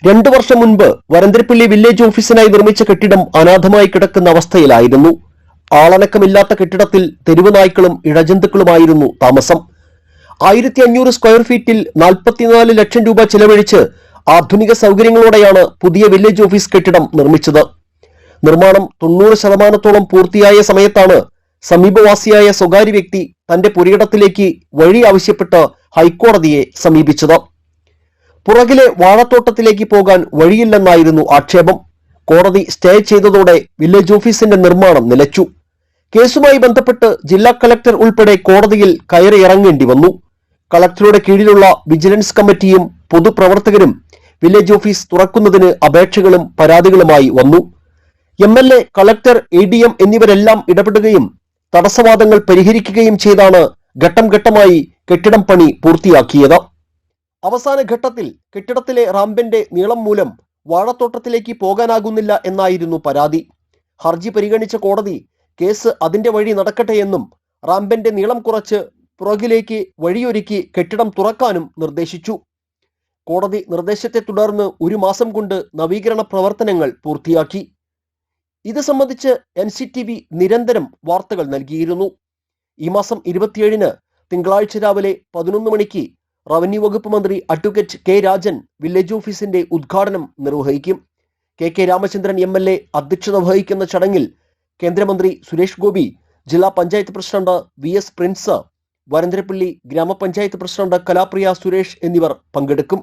2 വർഷം മുൻപ് വരന്തരപ്പള്ളി വില്ലേജ് ഓഫീസിനായി നിർമ്മിച്ച കെട്ടിടം അനാഥമായി കിടക്കുന്ന അവസ്ഥയിലായിരുന്നു. ആളനക്കമില്ലാത്ത കെട്ടിടത്തിൽ തെരുവ് നായ്ക്കളും ഇഴജന്തുക്കളുമായിരുന്നു താമസം. 1500 സ്ക്വയർ ഫീറ്റിൽ 44 ലക്ഷം രൂപ ചെലവഴിച്ച് ആധുനിക സൗകര്യങ്ങളോടെയാണ് പുതിയ വില്ലേജ് ഓഫീസ് കെട്ടിടം നിർമ്മിച്ചത്. നിർമ്മാണം 90% പൂർത്തിയായ സമയത്താണ് സമീപവാസിയായ സ്വകാര്യ വ്യക്തി തന്റെ പുരയിടത്തിലേക്ക് വഴി ആവശ്യപ്പെട്ട് ഹൈക്കോടതിയെ സമീപിച്ചത്. പുറകിലെ വാഴത്തോട്ടത്തിലേക്ക് പോകാൻ വഴിയില്ലെന്നായിരുന്നു ആക്ഷേപം. കോടതി സ്റ്റേ ചെയ്തതോടെ വില്ലേജ് ഓഫീസിന്റെ നിർമ്മാണം നിലച്ചു. കേസുമായി ബന്ധപ്പെട്ട് ജില്ലാ കളക്ടർ ഉൾപ്പെടെ കോടതിയിൽ കയറിയിറങ്ങേണ്ടി വന്നു. കളക്ടറുടെ കീഴിലുള്ള വിജിലൻസ് കമ്മിറ്റിയും പൊതുപ്രവർത്തകരും വില്ലേജ് ഓഫീസ് തുറക്കുന്നതിന് അപേക്ഷകളും പരാതികളുമായി വന്നു. MLA, കളക്ടർ, ADM എന്നിവരെല്ലാം ഇടപെടുകയും തടസ്സവാദങ്ങൾ പരിഹരിക്കുകയും ചെയ്താണ് ഘട്ടം ഘട്ടമായി കെട്ടിടം പണി പൂർത്തിയാക്കിയത്. അവസാന ഘട്ടത്തിൽ കെട്ടിടത്തിലെ റാമ്പിന്റെ നീളം മൂലം വാഴത്തോട്ടത്തിലേക്ക് പോകാനാകുന്നില്ല എന്നായിരുന്നു പരാതി. ഹർജി പരിഗണിച്ച കോടതി കേസ് അതിന്റെ വഴി നടക്കട്ടെയെന്നും റാമ്പിന്റെ നീളം കുറച്ച് പുറകിലേക്ക് വഴിയൊരുക്കി കെട്ടിടം തുറക്കാനും നിർദ്ദേശിച്ചു. കോടതി നിർദ്ദേശത്തെ തുടർന്ന് 1 മാസം കൊണ്ട് നവീകരണ പ്രവർത്തനങ്ങൾ പൂർത്തിയാക്കി. ഇത് സംബന്ധിച്ച് NCTV നിരന്തരം വാർത്തകൾ നൽകിയിരുന്നു. ഈ മാസം 27-ന് തിങ്കളാഴ്ച രാവിലെ 11 മണിക്ക് റവന്യൂ വകുപ്പ് മന്ത്രി അഡ്വക്കേറ്റ് K. രാജൻ വില്ലേജ് ഓഫീസിന്റെ ഉദ്ഘാടനം നിർവഹിക്കും. KK രാമചന്ദ്രൻ MLA അധ്യക്ഷത വഹിക്കുന്ന ചടങ്ങിൽ കേന്ദ്രമന്ത്രി സുരേഷ് ഗോപി, ജില്ലാ panchayat president VS Prince, Varantharappilly ഗ്രാമപഞ്ചായത്ത് പ്രസിഡന്റ് കലാപ്രിയ സുരേഷ് എന്നിവർ പങ്കെടുക്കും.